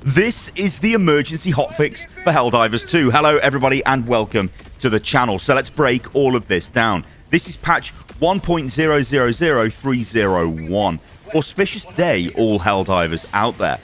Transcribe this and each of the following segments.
This is the emergency hotfix for Helldivers 2. Hello everybody and welcome to the channel. So let's break all of this down. This is patch 1.000301. Auspicious day, all Helldivers out there.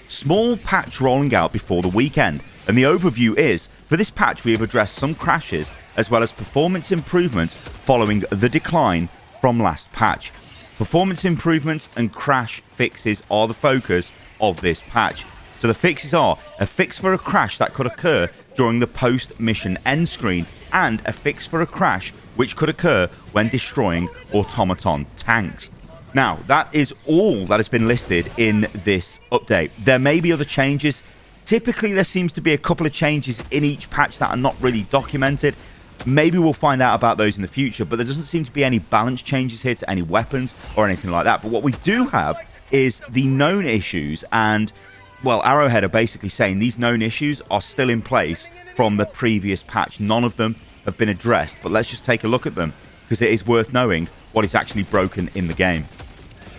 Small patch rolling out before the weekend, and the overview is, for this patch we have addressed some crashes as well as performance improvements following the decline from last patch. Performance improvements and crash fixes are the focus of this patch. So the fixes are a fix for a crash that could occur during the post-mission end screen, and a fix for a crash which could occur when destroying automaton tanks. Now, that is all that has been listed in this update. There may be other changes. Typically, there seems to be a couple of changes in each patch that are not really documented. Maybe we'll find out about those in the future, but there doesn't seem to be any balance changes here to any weapons or anything like that. But what we do have is the known issues, and well, Arrowhead are basically saying these known issues are still in place from the previous patch. None of them have been addressed, but let's just take a look at them because it is worth knowing what is actually broken in the game.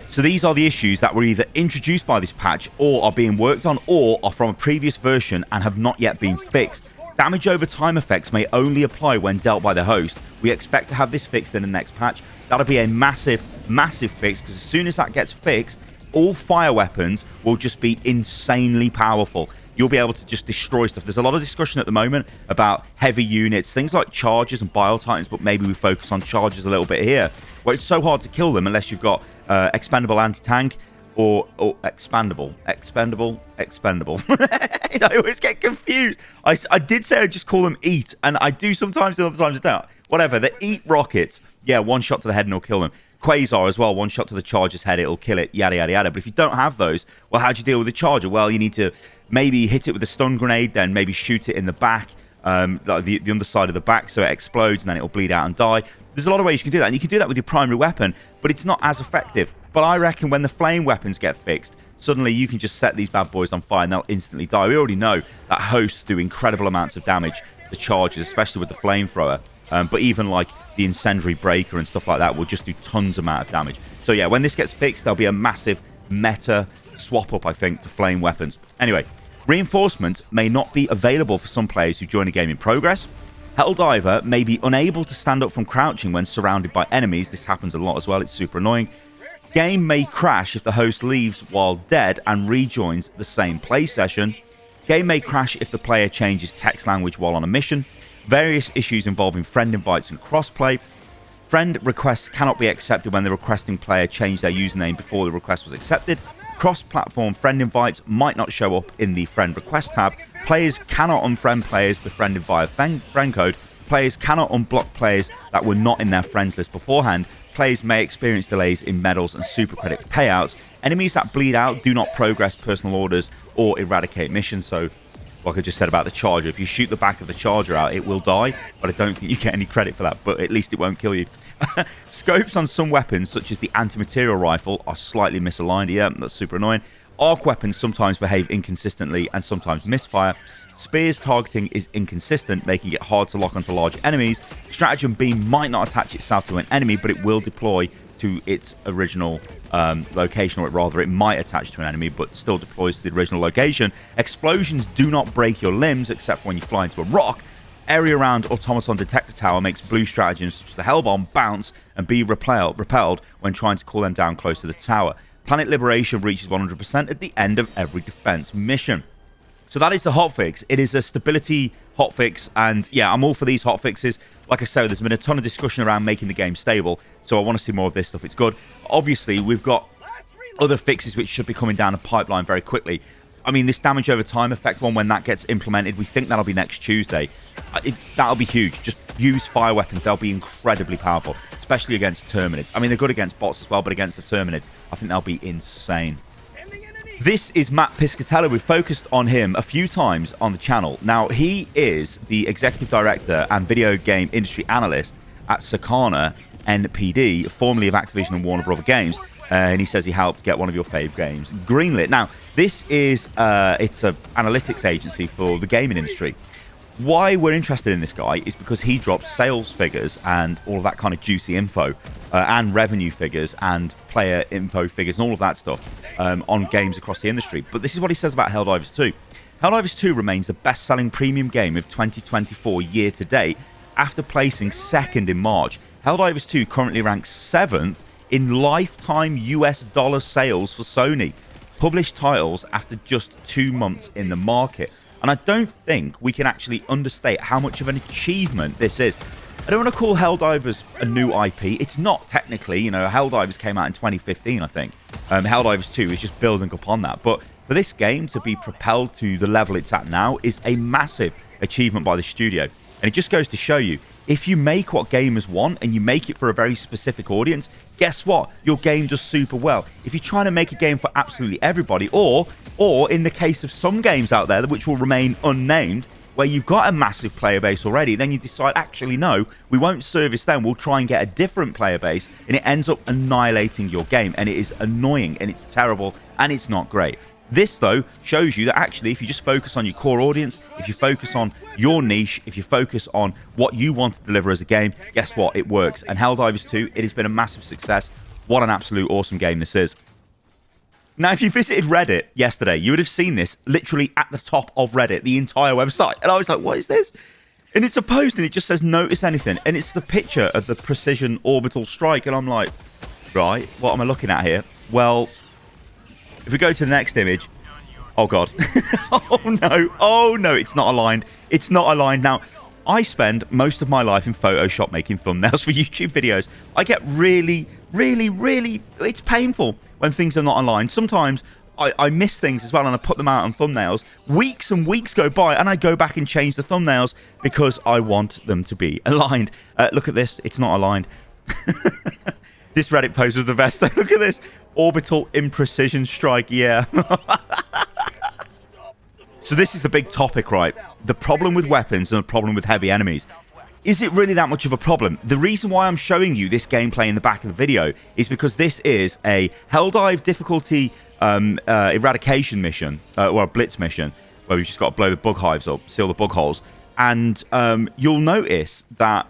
So these are the issues that were either introduced by this patch or are being worked on or are from a previous version and have not yet been fixed. Damage over time effects may only apply when dealt by the host. We expect to have this fixed in the next patch. That'll be a massive fix, because as soon as that gets fixed, all fire weapons will just be insanely powerful. You'll be able to just destroy stuff. There's a lot of discussion at the moment about heavy units, things like chargers and bile titans, but maybe we focus on chargers a little bit here, where it's so hard to kill them unless you've got expendable anti-tank or expendable. I always get confused. I did say I'd just call them EAT, and I do sometimes, and other times I don't. Whatever, the EAT rockets, yeah, one shot to the head and it'll kill them. Quasar as well, one shot to the charger's head, it'll kill it, yada, yada, yada. But if you don't have those, well, how do you deal with the charger? Well, you need to maybe hit it with a stun grenade, then maybe shoot it in the back, the underside of the back, so it explodes and then it'll bleed out and die. There's a lot of ways you can do that, and you can do that with your primary weapon, but it's not as effective. But I reckon when the flame weapons get fixed, suddenly you can just set these bad boys on fire and they'll instantly die. We already know that hosts do incredible amounts of damage to charges, especially with the flamethrower. But even like the incendiary breaker and stuff like that will just do tons amount of damage. So yeah, when this gets fixed, there'll be a massive meta swap up, I think, to flame weapons. Anyway, reinforcement may not be available for some players who join a game in progress. Helldiver may be unable to stand up from crouching when surrounded by enemies. This happens a lot as well. It's super annoying. Game may crash if the host leaves while dead and rejoins the same play session. Game may crash if the player changes text language while on a mission. Various issues involving friend invites and crossplay. Friend requests cannot be accepted when the requesting player changed their username before the request was accepted. Cross-platform friend invites might not show up in the friend request tab. Players cannot unfriend players befriended via friend code. Players cannot unblock players that were not in their friends list beforehand. Players may experience delays in medals and super credit payouts. Enemies that bleed out do not progress personal orders or eradicate missions. So, like I just said about the charger, if you shoot the back of the charger out, it will die, but I don't think you get any credit for that, but at least it won't kill you. Scopes on some weapons, such as the anti-material rifle, are slightly misaligned. Yeah, that's super annoying. Arc weapons sometimes behave inconsistently and sometimes misfire. Spear's targeting is inconsistent, making it hard to lock onto large enemies. Stratagem beam might not attach itself to an enemy, but it will deploy to its original location, or rather it might attach to an enemy but still deploys to the original location. Explosions do not break your limbs except for when you fly into a rock. Area around automaton detector tower makes blue stratagems such as the Hellbomb bounce and be repelled when trying to call them down close to the tower. Planet liberation reaches 100% at the end of every defense mission. So that is the hotfix. It is a stability hotfix, and yeah, I'm all for these hotfixes. Like I said, there's been a ton of discussion around making the game stable, so I want to see more of this stuff. It's good. Obviously, we've got other fixes which should be coming down the pipeline very quickly. I mean, this damage over time effect one, when that gets implemented, we think that'll be next Tuesday. That'll be huge. Just use fire weapons. They'll be incredibly powerful, especially against Terminids. I mean, they're good against bots as well, but against the Terminids, I think they'll be insane. This is Matt Piscatella. We've focused on him a few times on the channel. Now, he is the executive director and video game industry analyst at Sakana NPD, formerly of Activision and Warner Bros. Games. And he says he helped get one of your fave games greenlit. Now, this is it's an analytics agency for the gaming industry. Why we're interested in this guy is because he drops sales figures and all of that kind of juicy info, and revenue figures and player info figures and all of that stuff on games across the industry. But this is what he says about Helldivers 2. Helldivers 2 remains the best-selling premium game of 2024 year to date after placing second in March. Helldivers 2 currently ranks 7th in lifetime US dollar sales for Sony published titles after just 2 months in the market. And I don't think we can actually understate how much of an achievement this is. I don't want to call Helldivers a new IP. It's not technically, you know, Helldivers came out in 2015, I think. Helldivers 2 is just building upon that. But for this game to be propelled to the level it's at now is a massive achievement by the studio. And it just goes to show you, if you make what gamers want and you make it for a very specific audience, guess what? Your game does super well. If you're trying to make a game for absolutely everybody, or in the case of some games out there, which will remain unnamed, where you've got a massive player base already, then you decide, actually, no, we won't service them. We'll try and get a different player base, and it ends up annihilating your game, and it is annoying, and it's terrible, and it's not great. This, though, shows you that actually, if you just focus on your core audience, if you focus on your niche, if you focus on what you want to deliver as a game, guess what? It works. And Helldivers 2, it has been a massive success. What an absolute awesome game this is. Now, if you visited Reddit yesterday, you would have seen this literally at the top of Reddit, the entire website. And I was like, what is this? And it's a post, and it just says, notice anything. And it's the picture of the Precision Orbital Strike. And I'm like, right, what am I looking at here? Well, if we go to the next image, oh God, oh no, it's not aligned. It's not aligned. Now, I spend most of my life in Photoshop making thumbnails for YouTube videos. I get really, it's painful when things are not aligned. Sometimes I miss things as well, and I put them out on thumbnails. Weeks and weeks go by, and I go back and change the thumbnails because I want them to be aligned. Look at this. It's not aligned. This Reddit post was the best thing. Look at this. Orbital Imprecision Strike, yeah. So this is the big topic, right? The problem with weapons and the problem with heavy enemies. Is it really that much of a problem? The reason why I'm showing you this gameplay in the back of the video is because this is a Helldive difficulty eradication mission, or a blitz mission, where we've just got to blow the bug hives up, seal the bug holes. And you'll notice that,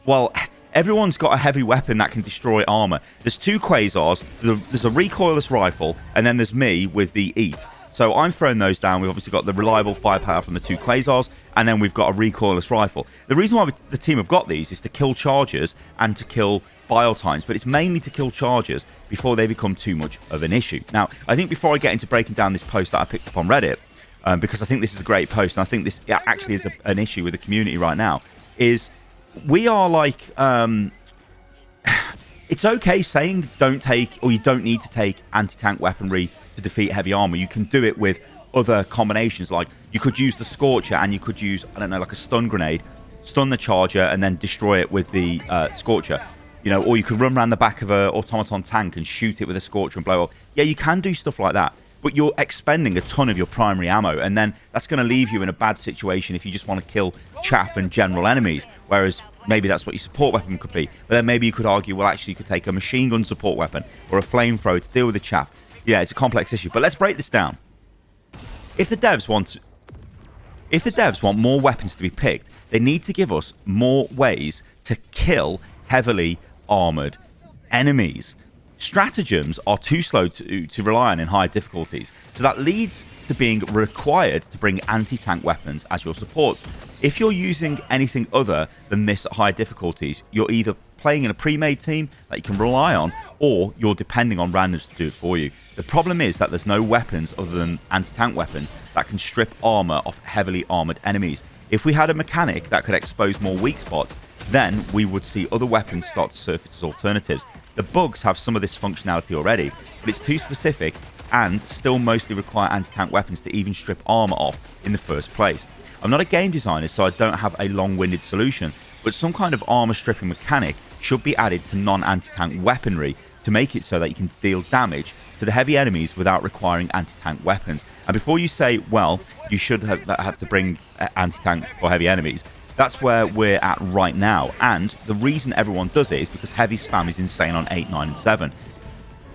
well, everyone's got a heavy weapon that can destroy armor. There's 2 quasars, there's a recoilless rifle, and then there's me with the EAT. So I'm throwing those down. We've obviously got the reliable firepower from the 2 quasars, and then we've got a recoilless rifle. The reason why the team have got these is to kill chargers and to kill biotimes, but it's mainly to kill chargers before they become too much of an issue. Now, I think before I get into breaking down this post that I picked up on Reddit, because I think this is a great post, and I think this actually is an issue with the community right now, is we are like, it's okay saying don't take, or you don't need to take anti-tank weaponry to defeat heavy armor. You can do it with other combinations, like you could use the Scorcher, and you could use, I don't know, like a stun grenade, stun the charger, and then destroy it with the Scorcher. You know, or you could run around the back of an automaton tank and shoot it with a Scorcher and blow up. Yeah, you can do stuff like that, but you're expending a ton of your primary ammo, and then that's going to leave you in a bad situation if you just want to kill chaff and general enemies, whereas maybe that's what your support weapon could be. But then maybe you could argue, well, actually, you could take a machine gun support weapon or a flamethrower to deal with the chaff. Yeah, it's a complex issue, but let's break this down. If the devs want more weapons to be picked, they need to give us more ways to kill heavily armored enemies. Stratagems are too slow to rely on in higher difficulties, so that leads to being required to bring anti-tank weapons as your supports. If you're using anything other than this at high difficulties, you're either playing in a pre-made team that you can rely on, or you're depending on randoms to do it for you. The problem is that there's no weapons other than anti-tank weapons that can strip armor off heavily armored enemies. If we had a mechanic that could expose more weak spots, then we would see other weapons start to surface as alternatives. The bugs have some of this functionality already, but it's too specific and still mostly require anti-tank weapons to even strip armor off in the first place. I'm not a game designer, so I don't have a long-winded solution, but some kind of armor stripping mechanic should be added to non-anti-tank weaponry to make it so that you can deal damage to the heavy enemies without requiring anti-tank weapons. And before you say, well, you should have to bring anti-tank for heavy enemies, that's where we're at right now. And the reason everyone does it is because heavy spam is insane on 8, 9, and 7.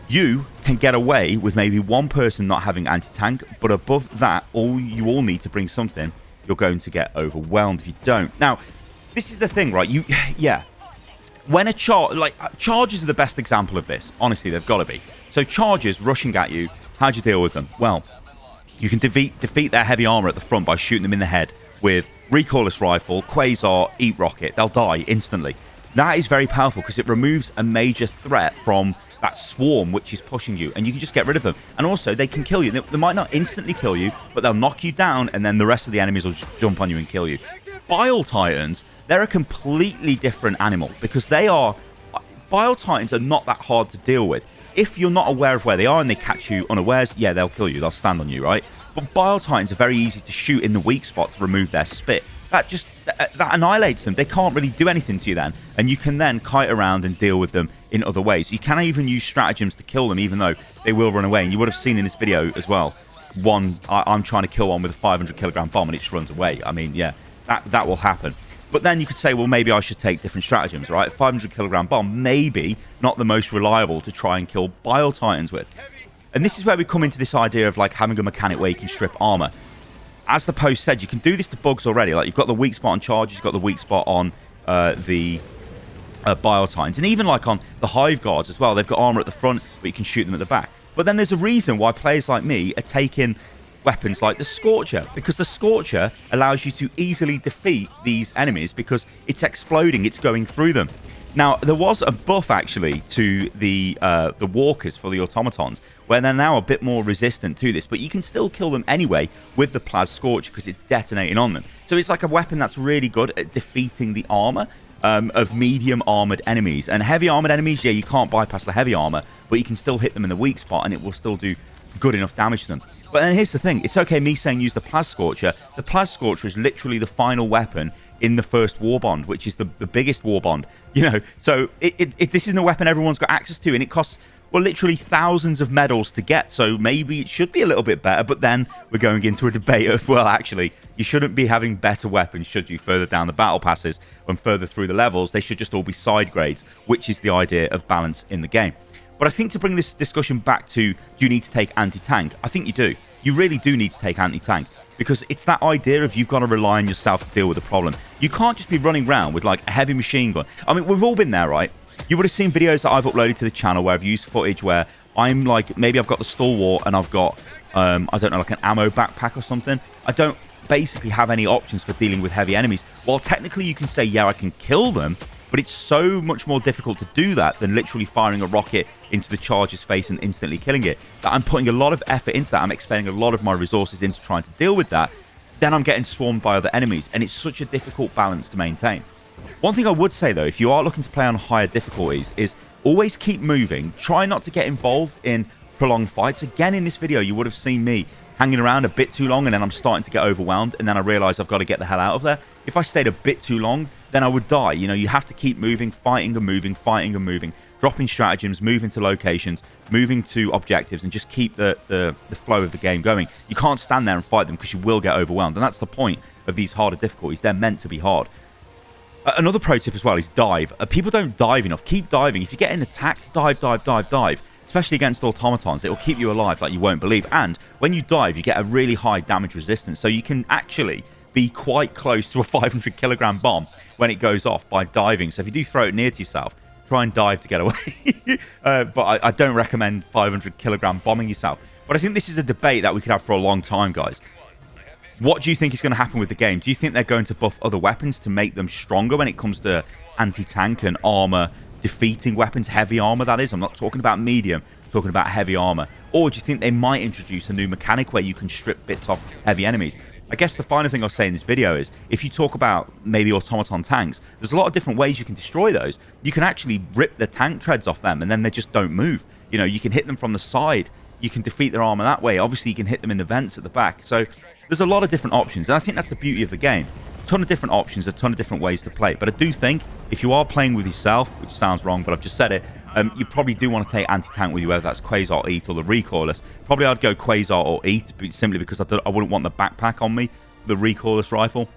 You can get away with maybe one person not having anti-tank, but above that, you all need to bring something you're going to get overwhelmed if you don't. Now, this is the thing, right? Yeah. When a charges are the best example of this. Honestly, they've got to be. So charges rushing at you, how do you deal with them? Well, you can defeat their heavy armor at the front by shooting them in the head with recoilless rifle, quasar, eat rocket. They'll die instantly. That is very powerful because it removes a major threat from that swarm which is pushing you, and you can just get rid of them. And also, they can kill you. They might not instantly kill you, but they'll knock you down, and then the rest of the enemies will just jump on you and kill you. Bile Titans, they're a completely different animal because Bile Titans are not that hard to deal with. If you're not aware of where they are and they catch you unawares, yeah, they'll kill you. They'll stand on you, right? But Bile Titans are very easy to shoot in the weak spot to remove their spit. That annihilates them. They can't really do anything to you then. And you can then kite around and deal with them in other ways. You can even use stratagems to kill them, even though they will run away. And you would have seen in this video as well, I'm trying to kill one with a 500 kilogram bomb and it just runs away. I mean, yeah, that will happen. But then you could say, well, maybe I should take different stratagems, right? 500 kilogram bomb, maybe not the most reliable to try and kill Bile Titans with. And this is where we come into this idea of like having a mechanic where you can strip armor. As the post said, you can do this to bugs already. Like you've got the weak spot on charges, you've got the weak spot on the Bile Titans, and even like on the Hive Guards as well. They've got armor at the front, but you can shoot them at the back. But then there's a reason why players like me are taking weapons like the Scorcher, because the Scorcher allows you to easily defeat these enemies because it's exploding, it's going through them. Now, there was a buff actually to the walkers for the automatons, where they're now a bit more resistant to this, but you can still kill them anyway with the Plas Scorcher because it's detonating on them. So it's like a weapon that's really good at defeating the armor of medium armored enemies. And heavy armored enemies, yeah, you can't bypass the heavy armor, but you can still hit them in the weak spot and it will still do good enough damage to them. But then here's the thing, it's okay me saying use the Plas Scorcher. The Plas Scorcher is literally the final weapon in the first war bond, which is the biggest war bond, you know. So this isn't a weapon everyone's got access to, and it costs, well, literally thousands of medals to get. So maybe it should be a little bit better, but then we're going into a debate of, well, actually, you shouldn't be having better weapons, should you, further down the battle passes and further through the levels. They should just all be side grades, which is the idea of balance in the game. But I think to bring this discussion back to, do you need to take anti-tank? I think you do. You really do need to take anti-tank, because it's that idea of you've got to rely on yourself to deal with the problem. You can't just be running around with like a heavy machine gun. I mean, we've all been there, right? You would have seen videos that I've uploaded to the channel where I've used footage where I'm like, maybe I've got the Stalwart and I've got, I don't know, like an ammo backpack or something. I don't basically have any options for dealing with heavy enemies. While technically you can say, yeah, I can kill them, but it's so much more difficult to do that than literally firing a rocket into the charge's face and instantly killing it, that I'm putting a lot of effort into that. I'm expending a lot of my resources into trying to deal with that. Then I'm getting swarmed by other enemies, and it's such a difficult balance to maintain. One thing I would say, though, if you are looking to play on higher difficulties, is always keep moving. Try not to get involved in prolonged fights. Again, in this video, you would have seen me hanging around a bit too long, and then I'm starting to get overwhelmed, and then I realize I've got to get the hell out of there. If I stayed a bit too long, then I would die. You know, you have to keep moving, fighting and moving, fighting and moving, dropping stratagems, moving to locations, moving to objectives, and just keep the flow of the game going. You can't stand there and fight them because you will get overwhelmed, and that's the point of these harder difficulties. They're meant to be hard. Another pro tip as well is dive. People don't dive enough. Keep diving. If you're getting attacked, dive, dive, dive, dive. Especially against automatons, it will keep you alive like you won't believe. And when you dive, you get a really high damage resistance, so you can actually be quite close to a 500 kilogram bomb when it goes off by diving. So if you do throw it near to yourself, try and dive to get away. But I don't recommend 500 kilogram bombing yourself. But I think this is a debate that we could have for a long time, guys. What do you think is going to happen with the game? Do you think they're going to buff other weapons to make them stronger when it comes to anti-tank and armor defeating weapons, heavy armor that is? I'm not talking about medium, I'm talking about heavy armor. Or do you think they might introduce a new mechanic where you can strip bits off heavy enemies? I guess the final thing I'll say in this video is, if you talk about maybe automaton tanks, there's a lot of different ways you can destroy those. You can actually rip the tank treads off them and then they just don't move. You know, you can hit them from the side, you can defeat their armor that way. Obviously, you can hit them in the vents at the back. So there's a lot of different options, and I think that's the beauty of the game. A ton of different options, a ton of different ways to play. But I do think if you are playing with yourself, which sounds wrong, but I've just said it, you probably do want to take anti-tank with you, whether that's Quasar, Eat, or the recoilless. Probably I'd go Quasar or Eat, simply because I wouldn't want the backpack on me, the recoilless rifle.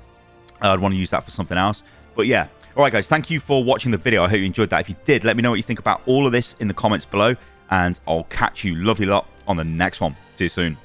I'd want to use that for something else. But yeah. Alright guys, thank you for watching the video. I hope you enjoyed that. If you did, let me know what you think about all of this in the comments below, and I'll catch you lovely lot on the next one. See you soon.